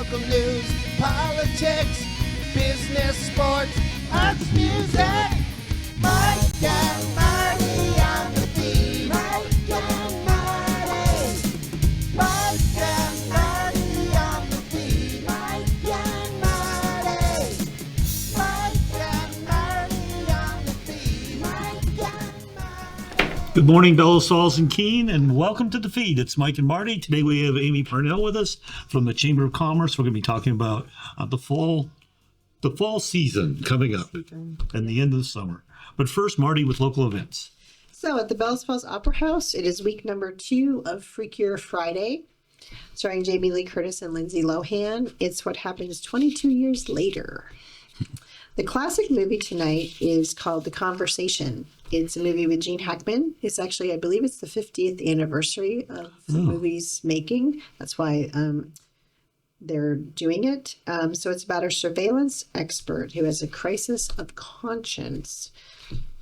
local news, politics, business, sports, arts, music. Mike and Marty on the beat. Mike and Marty. Mike and Marty on the beat. Mike and Marty. Mike and Marty on the beat. Mike and Marty. Good morning, Bellows Falls and Keene, and welcome to The Feed. It's Mike and Marty. Today we have Amy Parnell with us from the Chamber of Commerce. We're going to be talking about the fall season coming up and the end of the summer. But first, Marty with local events. So at the Bellows Falls Opera House, it is week number 2 of Freakier Friday, starring Jamie Lee Curtis and Lindsay Lohan. It's what happens 22 years later. The classic movie tonight is called The Conversation. It's a movie with Gene Hackman. It's actually, I believe it's the 50th anniversary of the movie's making. That's why they're doing it. So it's about a surveillance expert who has a crisis of conscience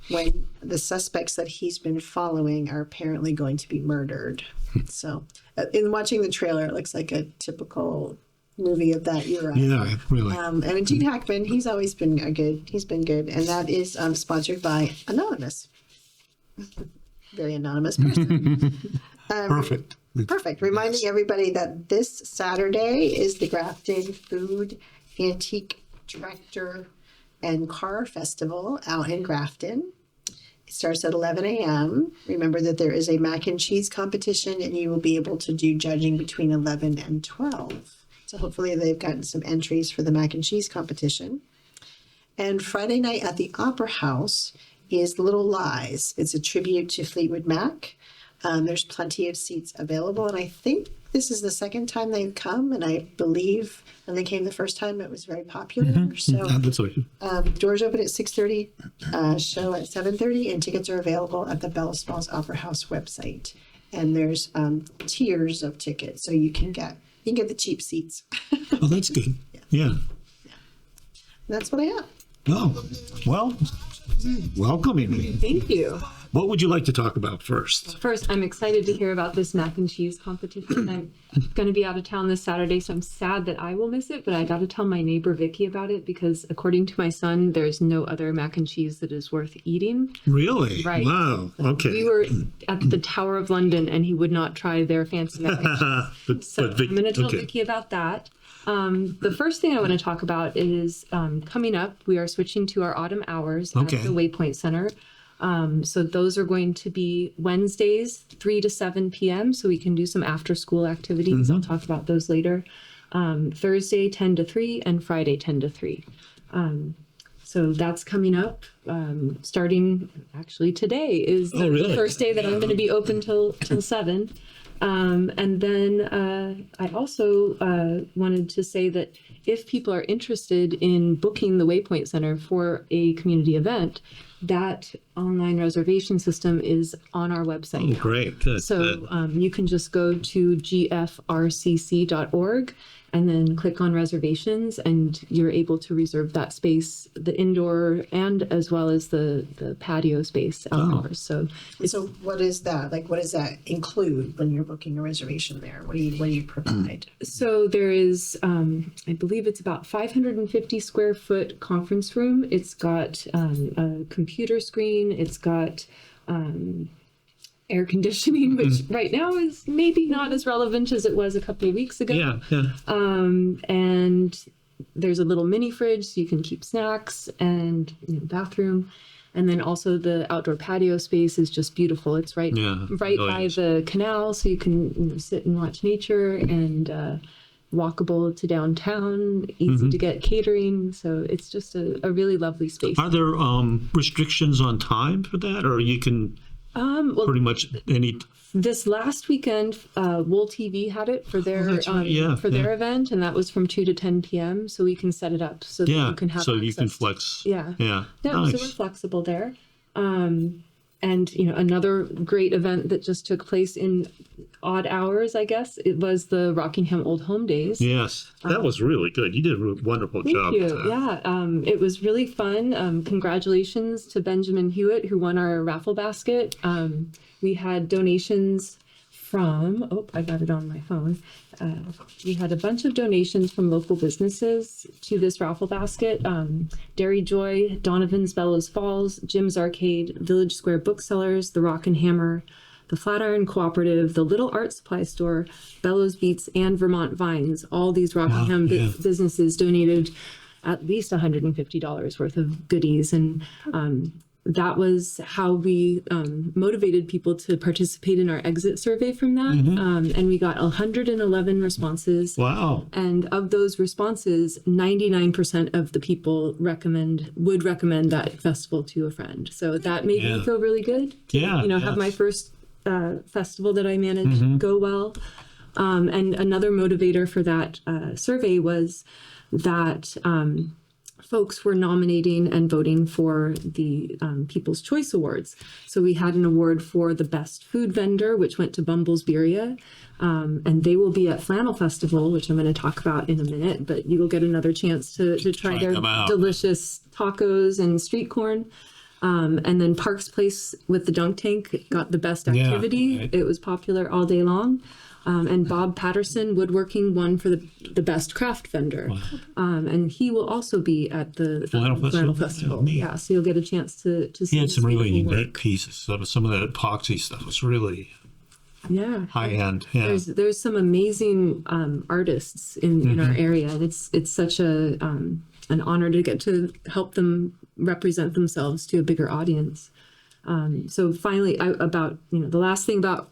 when the suspects that he's been following are apparently going to be murdered. So in watching the trailer, it looks like a typical movie of that era. Yeah, really. And Gene Hackman, he's always been good. He's been good. And that is sponsored by Anonymous. Very anonymous person. Perfect. Perfect. Reminding everybody that this Saturday is the Grafton Food, Antique, Tractor, and Car Festival out in Grafton. It starts at 11 a.m. Remember that there is a mac and cheese competition, and you will be able to do judging between 11 and 12. So hopefully they've gotten some entries for the mac and cheese competition. And Friday night at the Opera House is Little Lies. It's a tribute to Fleetwood Mac. There's plenty of seats available, and I think this is the second time they've come, and I believe when they came the first time it was very popular. So That's right. doors open at 6:30, show at 7:30, and tickets are available at the Bellows Falls Opera House website. And there's tiers of tickets, so you can get the cheap seats. Oh, that's good. Yeah. That's what I have. Oh, well, welcome, Amy. Thank you. What would you like to talk about first? First, I'm excited to hear about this mac and cheese competition. I'm going to be out of town this Saturday, so I'm sad that I will miss it, but I got to tell my neighbor Vicky about it because according to my son, there's no other mac and cheese that is worth eating. Really? Right. Wow. Okay. We were at the Tower of London and he would not try their fancy mac and cheese. So I'm going to tell Vicky about that. The first thing I want to talk about is coming up, we are switching to our autumn hours at the Waypoint Center. So those are going to be Wednesdays, 3 to 7 p.m. So we can do some after school activities. I'll talk about those later. Thursday, 10 to 3 and Friday, 10 to 3. So that's coming up. Starting actually today is the first day that I'm going to be open till 7. And then I also wanted to say that if people are interested in booking the Waypoint Center for a community event, that online reservation system is on our website. Oh, great. Good. So you can just go to gfrcc.org and then click on reservations, and you're able to reserve that space, the indoor and as well as the patio space outdoors. So what is that? Like, what does that include when you're booking a reservation there? What do you provide? So there is, I believe it's about 550 square foot conference room. It's got a computer screen. It's got air conditioning, which right now is maybe not as relevant as it was a couple of weeks ago. Yeah. And there's a little mini fridge so you can keep snacks, and bathroom. And then also the outdoor patio space is just beautiful. It's right by the canal, so you can sit and watch nature, and walkable to downtown, easy to get catering. So it's just a really lovely space. Are there restrictions on time for that, or you can pretty much any? This last weekend, Wool TV had it for their their event, and that was from 2 to 10 p.m. So we can set it up so that you can have access. You can flex. Yeah. Nice. So we're flexible there. And another great event that just took place in odd hours, I guess, it was the Rockingham Old Home Days. Yes, that was really good. You did a wonderful job. Thank you. Yeah, it was really fun. Congratulations to Benjamin Hewitt, who won our raffle basket. We had donations from, I got it on my phone. We had a bunch of donations from local businesses to this raffle basket. Dairy Joy, Donovan's Bellows Falls, Jim's Arcade, Village Square Booksellers, The Rock and Hammer, the Flatiron Cooperative, the Little Art Supply Store, Bellows Beats, and Vermont Vines. All these Rockingham businesses donated at least $150 worth of goodies. And that was how we motivated people to participate in our exit survey from that. And we got 111 responses. Wow. And of those responses, 99% of the people would recommend that festival to a friend. So that made me feel really good to, have my first festival that I managed go well. And another motivator for that survey was that folks were nominating and voting for the People's Choice Awards. So we had an award for the best food vendor, which went to Bumble's Birria. And they will be at Flannel Festival, which I'm going to talk about in a minute, but you will get another chance to try their delicious tacos and street corn. And then Parks Place with the dunk tank got the best activity. Right. It was popular all day long. And Bob Patterson Woodworking won for the best craft vendor. Wow. And he will also be at the Flannel Festival. Yeah, so you'll get a chance to see. He had some really unique pieces. Some of that epoxy stuff was really high end. Yeah. There's some amazing artists in our area. It's such an honor to get to help them represent themselves to a bigger audience. So finally, the last thing about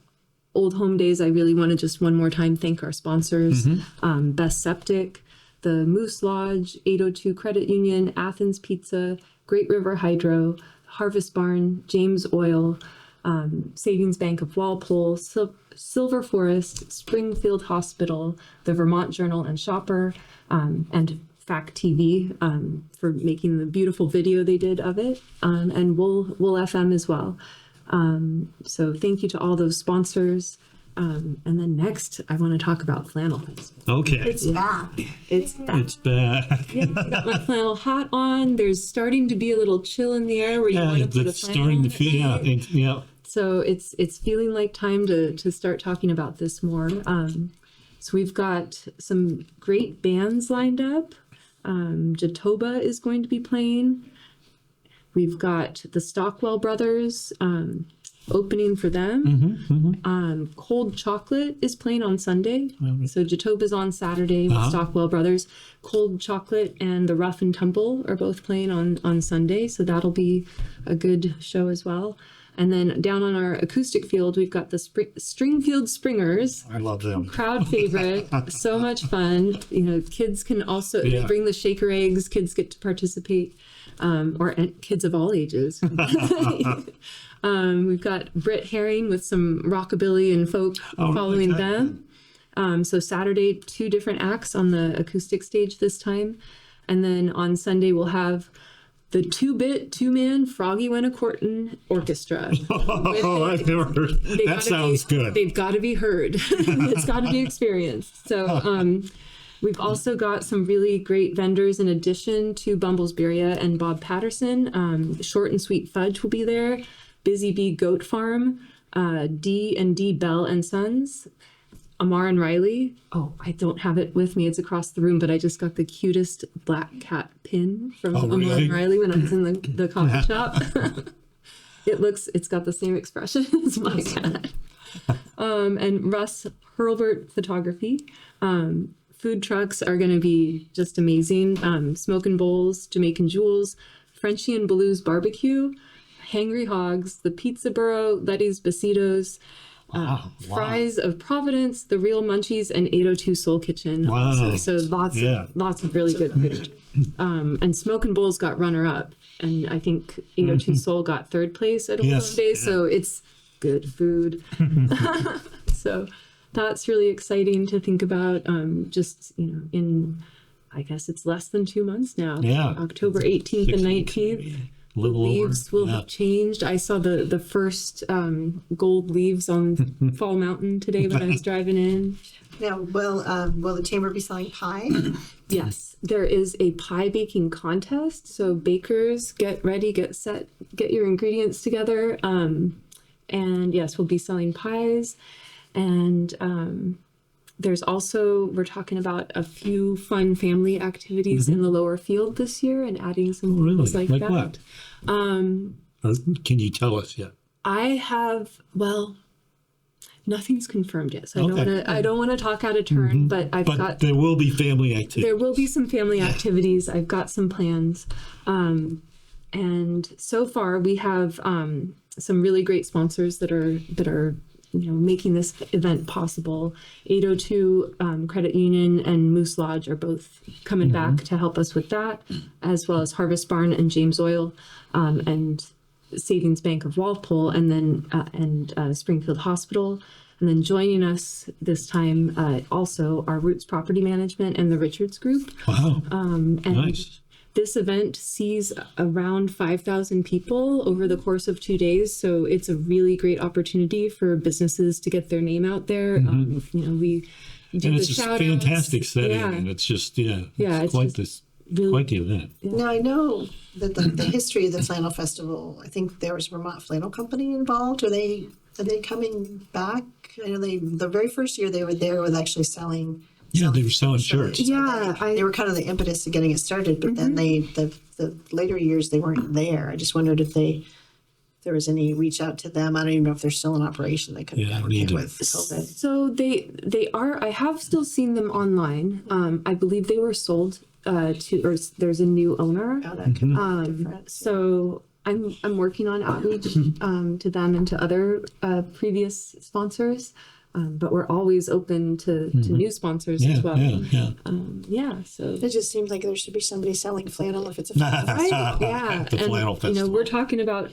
Old Home Days, I really want to just one more time thank our sponsors, Best Septic, the Moose Lodge, 802 Credit Union, Athens Pizza, Great River Hydro, Harvest Barn, James Oil, Savings Bank of Walpole, Silver Forest, Springfield Hospital, the Vermont Journal and Shopper, and Fact TV for making the beautiful video they did of it, and Wool FM as well. So thank you to all those sponsors. And then next, I want to talk about Flannel Festival. Okay. It's back. It's back. Yeah, I got my flannel hat on. There's starting to be a little chill in the air where you want to put a flannel on. Yeah. So it's feeling like time to start talking about this more. So we've got some great bands lined up. Jatoba is going to be playing. We've got the Stockwell Brothers opening for them. Cold Chocolate is playing on Sunday. So Jatoba's on Saturday with Stockwell Brothers. Cold Chocolate and the Rough and Tumble are both playing on Sunday. So that'll be a good show as well. And then down on our acoustic field, we've got the Stringfield Springers. I love them. Crowd favorite. So much fun. Kids can also bring the shaker eggs. Kids get to participate, or kids of all ages. We've got Britt Herring with some rockabilly and folk following them. So Saturday, 2 different acts on the acoustic stage this time. And then on Sunday, we'll have the 2-man Froggy Wennecorton Orchestra. I've never heard. That sounds good. They've got to be heard. It's got to be experienced. So we've also got some really great vendors in addition to Bumble's Birria and Bob Patterson. Short and Sweet Fudge will be there. Busy Bee Goat Farm, D&D Bell and Sons, Amar and Riley. Oh, I don't have it with me. It's across the room, but I just got the cutest black cat pin from Amar and Riley when I was in the coffee shop. It's got the same expression as my cat. And Russ Hurlbert Photography. Food trucks are going to be just amazing. Smokin' Bowls, Jamaican Jewels, Frenchie and Blues Barbecue, Hangry Hogs, the Pizza Burrow, Letty's Besitos, Fries of Providence, The Real Munchies, and 802 Soul Kitchen. Wow. So lots of really good food. And Smokin' Bowls got runner-up, and I think 802 Soul got 3rd place at Old Home Days, so it's good food. So that's really exciting to think about. In, I guess it's less than 2 months now. Yeah. October 18th and 19th. Leaves will have changed. I saw the first gold leaves on Fall Mountain today when I was driving in. Now, will the chamber be selling pie? Yes, there is a pie baking contest. So bakers, get ready, get set, get your ingredients together. And yes, we'll be selling pies. And there's also, we're talking about a few fun family activities in the lower field this year and adding some things like that. What? Or can you tell us yet? Nothing's confirmed yet, so I don't want to talk out of turn. But there will be family activities. There will be some family activities. I've got some plans, and so far we have some really great sponsors that are making this event possible. 802 Credit Union and Moose Lodge are both coming back to help us with that, as well as Harvest Barn and James Oil, and Savings Bank of Walpole, and then Springfield Hospital. And then joining us this time also are Roots Property Management and the Richards Group. Wow. And nice. This event sees around 5,000 people over the course of 2 days. So it's a really great opportunity for businesses to get their name out there. We do it's a fantastic setting. And it's just, it's quite the event. Now, I know that the history of the Flannel Festival, I think there was Vermont Flannel Company involved. Are they coming back? I know the very first year they were there with actually selling. Yeah, they were selling shirts. Yeah, they were kind of the impetus to getting it started, but then the later years they weren't there. I just wondered if there was any reach out to them. I don't even know if they're still in operation. They couldn't get with COVID. So they are. I have still seen them online. I believe they were sold or there's a new owner. Oh, that could be different. So I'm working on outreach to them and to other previous sponsors. But we're always open to new sponsors as well. So it just seems like there should be somebody selling flannel if it's a flannel. right. Yeah, the Flannel Festival. We're talking about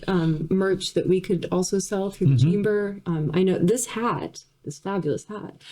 merch that we could also sell through the chamber. I know this fabulous hat,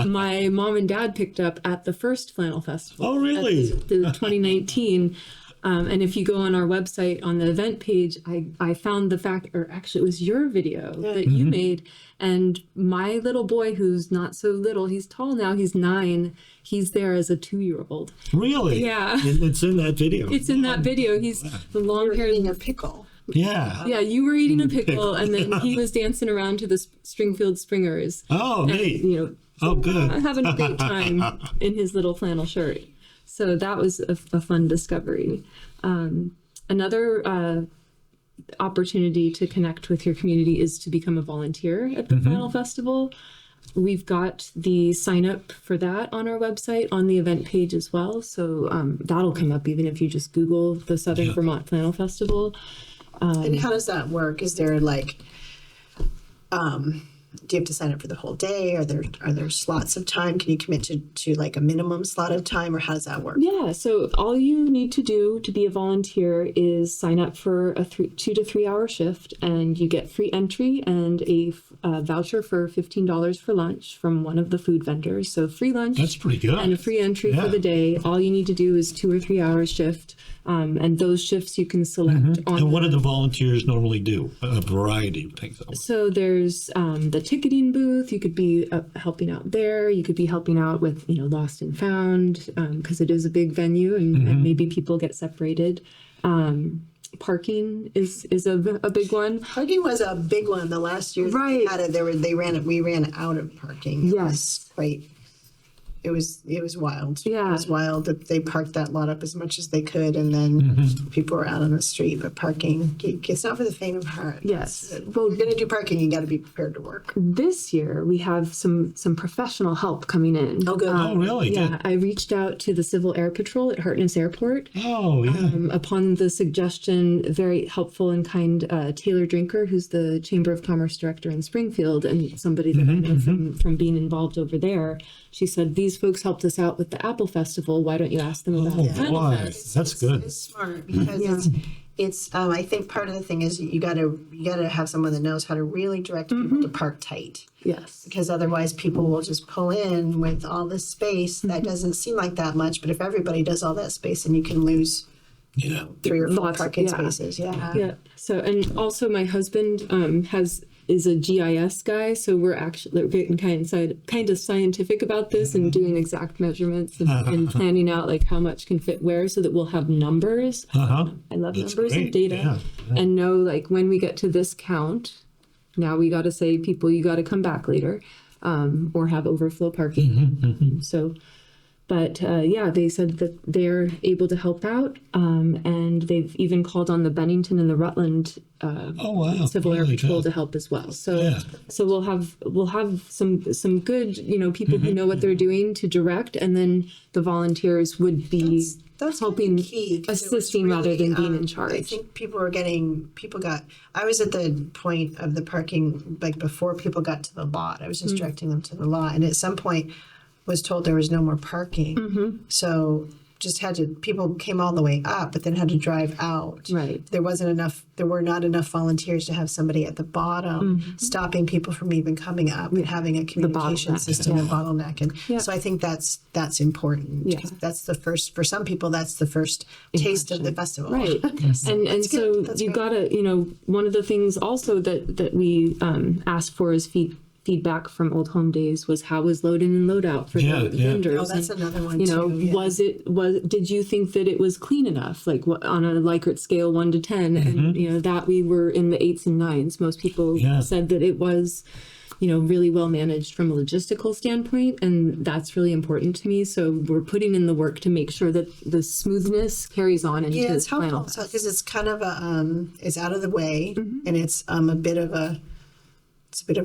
my mom and dad picked up at the first Flannel Festival. Oh, really? The 2019. And if you go on our website on the event page, I found the fact, or actually it was your video that you made. And my little boy, who's not so little, he's tall now, he's 9. He's there as a 2-year-old. Really? Yeah. It's in that video. It's in that video. He's the long hair. Eating a pickle. Yeah. Yeah, you were eating a pickle, and then he was dancing around to the Springfield Springers. Oh, neat. Good. Having a great time in his little flannel shirt. So that was a fun discovery. Another opportunity to connect with your community is to become a volunteer at the Flannel Festival. We've got the sign up for that on our website on the event page as well. So that'll come up even if you just Google the Southern Vermont Flannel Festival. And how does that work? Is there do you have to sign up for the whole day? Are there slots of time? Can you commit to like a minimum slot of time, or how does that work? Yeah, so all you need to do to be a volunteer is sign up for a 2 to 3 hour shift, and you get free entry and a voucher for $15 for lunch from one of the food vendors. So free lunch. That's pretty good. And a free entry for the day. All you need to do is 2 or 3 hour shift. And those shifts you can select on. And what do the volunteers normally do? A variety of things. So there's the ticketing booth. You could be helping out there. You could be helping out with lost and found, because it is a big venue and maybe people get separated. Parking is a big one. Parking was a big one the last year. Right. We ran out of parking. Yes. It was wild. Yeah. It was wild that they parked that lot up as much as they could, and then people were out on the street. But parking, it's not for the faint of heart. Yes. Well, if you're going to do parking, you got to be prepared to work. This year we have some professional help coming in. Oh, good. Oh, really? Yeah, Good. I reached out to the Civil Air Patrol at Hartness Airport. Oh, yeah. Upon the suggestion, very helpful and kind Taylor Drinker, who's the Chamber of Commerce director in Springfield and somebody that I know from being involved over there. She said, these folks helped us out with the Apple Festival. Why don't you ask them about the Flannel boy. Fest? That's good. It's smart because it's. I think part of the thing is you got to have someone that knows how to really direct people to park tight. Yes. Because otherwise people will just pull in with all this space. That doesn't seem like that much, but if everybody does all that space, then you can lose 3 or 4 parking spaces. Yeah. So, and also my husband is a GIS guy, so we're actually getting kind of scientific about this and doing exact measurements and planning out like how much can fit where, so that we'll have numbers. I love That's numbers and great. data, and know like when we get to this count, now we got to say, people, you got to come back later. or have overflow parking. So, but yeah, they said that they're able to help out, and they've even called on the Bennington and the Rutland Civil Air Patrol to help as well. So, so we'll have some good, people who know what they're doing to direct, and then the volunteers would be that's helping, key, assisting rather than being in charge. I think I was at the point of the parking, like before people got to the lot. I was just directing them to the lot, and at some point was told there was no more parking. So just people came all the way up, but then had to drive out. Right. There were not enough volunteers to have somebody at the bottom stopping people from even coming up and having a communication system, a bottleneck. And so I think that's important. Yeah. That's the first, for some people, that's the first taste of the festival. Right. And so you gotta, one of the things also that we asked for is feedback from Old Home Days was how was load in and load out for the vendors. Oh, that's another one Did you think that it was clean enough, like on a Likert scale 1 to 10, and that we were in the 8s and 9s. Most people said that it was really well managed from a logistical standpoint, and that's really important to me. So we're putting in the work to make sure that the smoothness carries on into it's Flannel helpful because it's kind of it's out of the way, and it's a bit of a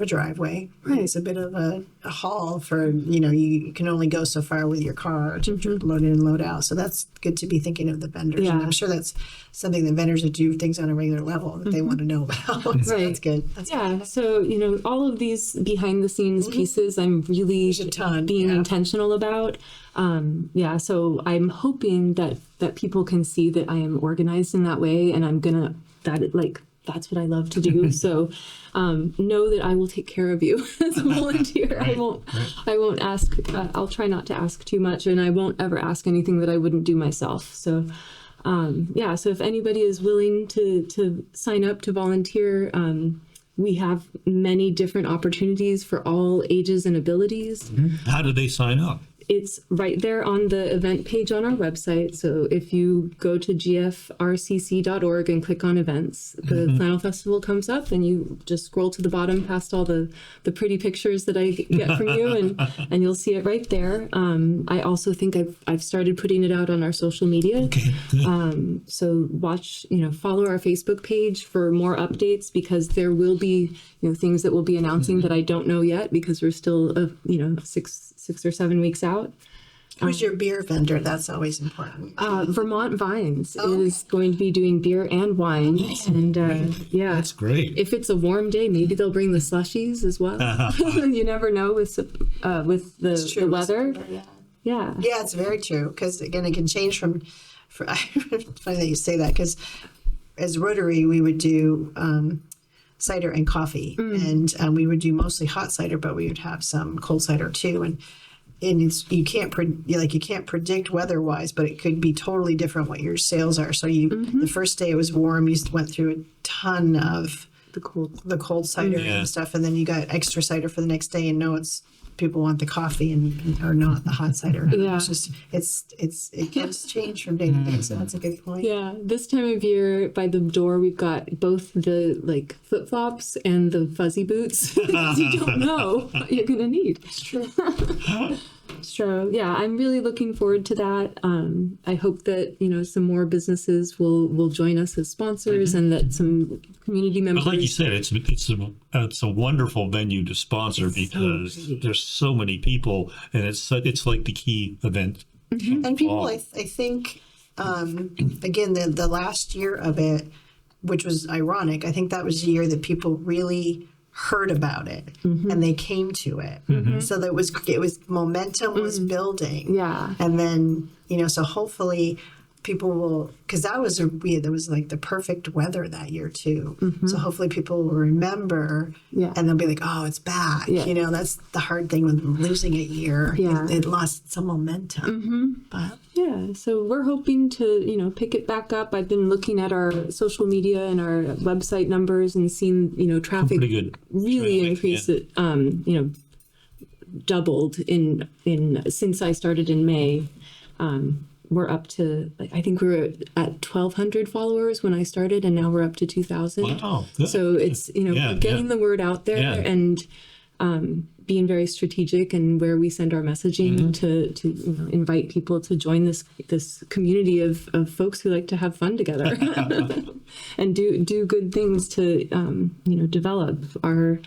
driveway. Right. It's a bit of a haul for, you can only go so far with your car to load in and load out. So that's good to be thinking of the vendors. Yeah. And I'm sure that's something the vendors that do things on a regular level that they want to know about. So that's good. So, all of these behind the scenes pieces, I'm really being intentional about. So I'm hoping that people can see that I am organized in that way, and I'm going to, that's what I love to do. So know that I will take care of you as a volunteer. I won't ask, I'll try not to ask too much, and I won't ever ask anything that I wouldn't do myself. So so if anybody is willing to sign up to volunteer, we have many different opportunities for all ages and abilities. How do they sign up? It's right there on the event page on our website. So if you go to gfrcc.org and click on events, the Flannel Festival comes up, and you just scroll to the bottom past all the pretty pictures that I get from you, and you'll see it right there. I also think I've started putting it out on our social media. Okay. So follow our Facebook page for more updates, because there will be things that we'll be announcing that I don't know yet, because we're still 6 or 7 weeks out. Who's your beer vendor? That's always important. Vermont Vines is going to be doing beer and wine, and that's great. If it's a warm day, maybe they'll bring the slushies as well. You never know with the weather. Yeah, it's very true, because again, it can change from it's funny that you say that, because as Rotary we would do cider and coffee, and we would do mostly hot cider, but we would have some cold cider too, and you can't predict weather-wise, but it could be totally different what your sales are. So the first day it was warm, you went through a ton of the cold cider and stuff, and then you got extra cider for the next day, and people want the coffee or not the hot cider. Yeah. It's just it gets changed from day to day. So that's a good point. Yeah. This time of year, by the door, we've got both the flip flops and the fuzzy boots. You don't know what you're gonna need. It's true. So I'm really looking forward to that. I hope that some more businesses will join us as sponsors, and that some community members. But like you said, it's a wonderful venue to sponsor, because there's so many people, and it's like the key event. And people, I think, again, the last year of it, which was ironic, I think that was the year that people really heard about it, and they came to it. So that it was momentum was building. Yeah. And then, so hopefully people will, because that was like the perfect weather that year too. So hopefully people will remember, and they'll be like, oh, it's back. Yeah. That's the hard thing with losing a year. Yeah. It lost some momentum. But so we're hoping to, pick it back up. I've been looking at our social media and our website numbers and seen, traffic really increase. It, doubled in since I started in May. We're up to, I think we were at 1,200 followers when I started, and now we're up to 2,000. Wow. Good. So it's, getting the word out there, and being very strategic in where we send our messaging to invite people to join this community of folks who like to have fun together and do good things to develop our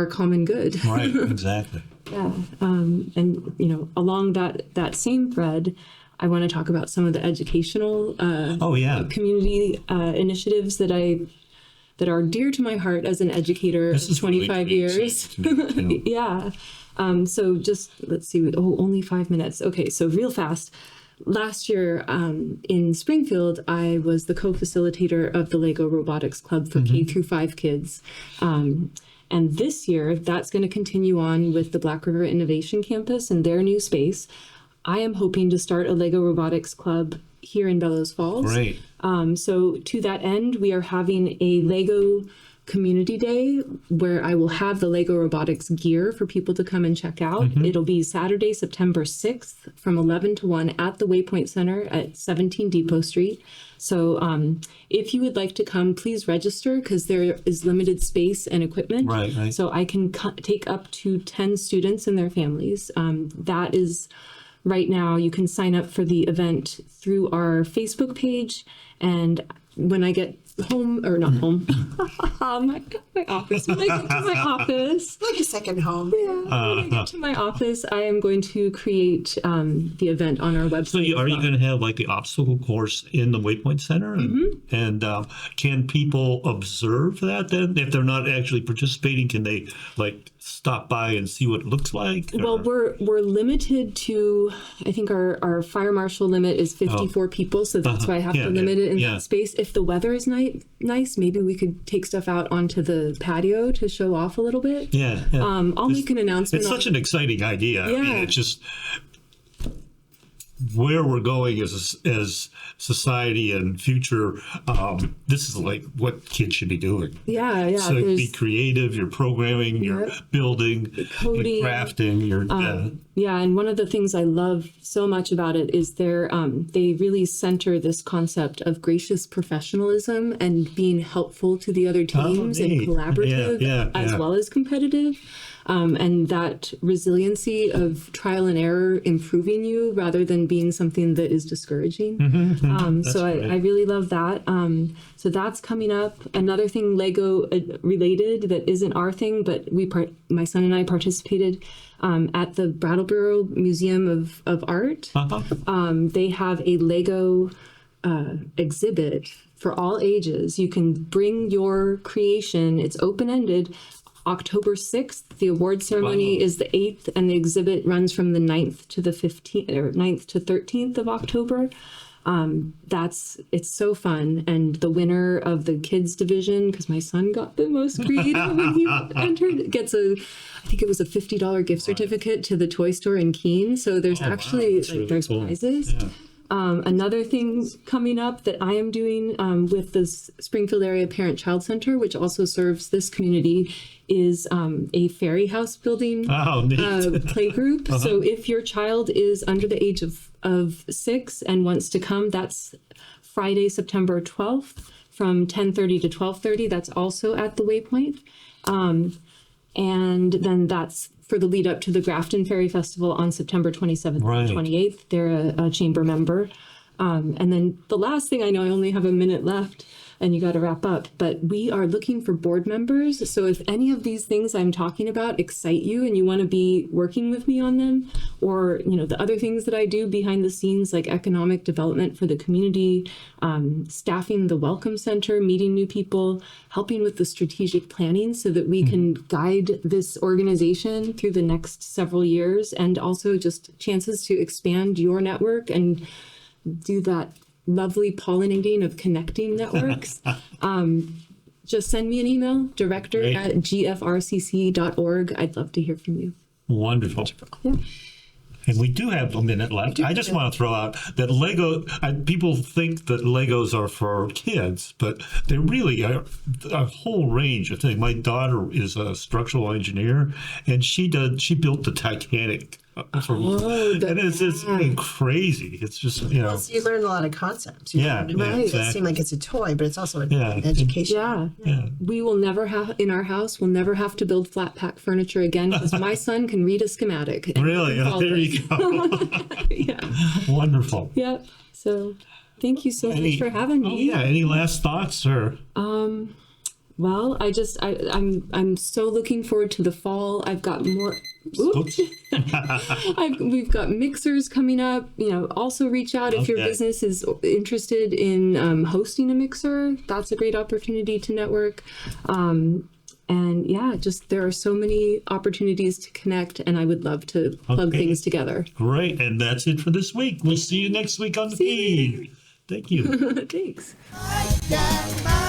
common good. Right, exactly. Yeah, and along that same thread, I want to talk about some of the educational community initiatives that are dear to my heart as an educator of 25 years. Yeah. So just, let's see, only 5 minutes. Okay, so real fast. Last year in Springfield, I was the co-facilitator of the Lego Robotics Club for K through 5 kids. And this year, that's going to continue on with the Black River Innovation Campus and their new space. I am hoping to start a Lego Robotics Club here in Bellows Falls. Great. So to that end, we are having a Lego Community Day where I will have the Lego Robotics gear for people to come and check out. It'll be Saturday, September 6th from 11 to 1 at the Waypoint Center at 17 Depot Street. So if you would like to come, please register because there is limited space and equipment. Right. So I can take up to 10 students and their families. That is... Right now, you can sign up for the event through our Facebook page. And when I get home, or not home, my office, when I get to my office. Like a second home. Yeah, when I get to my office, I am going to create the event on our website. So are you going to have like the obstacle course in the Waypoint Center? And can people observe that then? If they're not actually participating, can they like stop by and see what it looks like? Well, we're limited to, I think our fire marshal limit is 54 people, so that's why I have to limit it in that space. If the weather is nice, maybe we could take stuff out onto the patio to show off a little bit. I'll make an announcement. It's such an exciting idea. Yeah. I mean, it's just where we're going as society and future. This is like what kids should be doing. Yeah. So be creative. You're programming. You're building. Coding. You're crafting. You're yeah, and one of the things I love so much about it is they really center this concept of gracious professionalism and being helpful to the other teams and collaborative as well as competitive. And that resiliency of trial and error improving you rather than being something that is discouraging. So I really love that. So that's coming up. Another thing Lego related that isn't our thing, but my son and I participated at the Brattleboro Museum of Art. They have a Lego exhibit for all ages. You can bring your creation. It's open-ended. October 6th, the award ceremony is the 8th, and the exhibit runs from the 9th to the 15th, or 9th to 13th of October. It's so fun. And the winner of the kids division, because my son got the most creative when he entered, gets I think it was a $50 gift certificate to the toy store in Keene. So there's there's cool. Prizes. Yeah. Another thing coming up that I am doing with the Springfield Area Parent-Child Center, which also serves this community, is a fairy house building play group. So if your child is under the age of 6 and wants to come, that's Friday, September 12th from 10:30 to 12:30. That's also at the Waypoint. And then that's for the lead up to the Grafton Fairy Festival on September 27th and 28th. They're a chamber member. And then the last thing, I know I only have a minute left and you got to wrap up, but we are looking for board members. So if any of these things I'm talking about excite you and you want to be working with me on them, or, the other things that I do behind the scenes, like economic development for the community, staffing the Welcome Center, meeting new people, helping with the strategic planning so that we can guide this organization through the next several years, and also just chances to expand your network and do that lovely pollinating of connecting networks. Just send me an email, director@gfrcc.org. I'd love to hear from you. Wonderful. Yeah. And we do have a minute left. I just want to throw out that people think that Legos are for kids, but they really are a whole range of things. My daughter is a structural engineer, and she built the Titanic And it's been crazy. It's just, So you learn a lot of concepts. Yeah, It might exactly. seem like it's a toy, but it's also an Yeah. education. Yeah. We will never have, in our house, we'll never have to build flat pack furniture again because my son can read a schematic. and Really? can Oh, follow there it. you go. Yeah. Wonderful. Yep. So thank you so much for having me. Oh, yeah. Any last thoughts or? Well, I'm so looking forward to the fall. I've got more. Oops. We've got mixers coming up. Also reach out if your Okay. business is interested in hosting a mixer. That's a great opportunity to network. And yeah, just there are so many opportunities to connect, and I would love to plug things together. Great. And that's it for this week. We'll see you next week on the feed. Thank you. Thanks. Mike and Marty.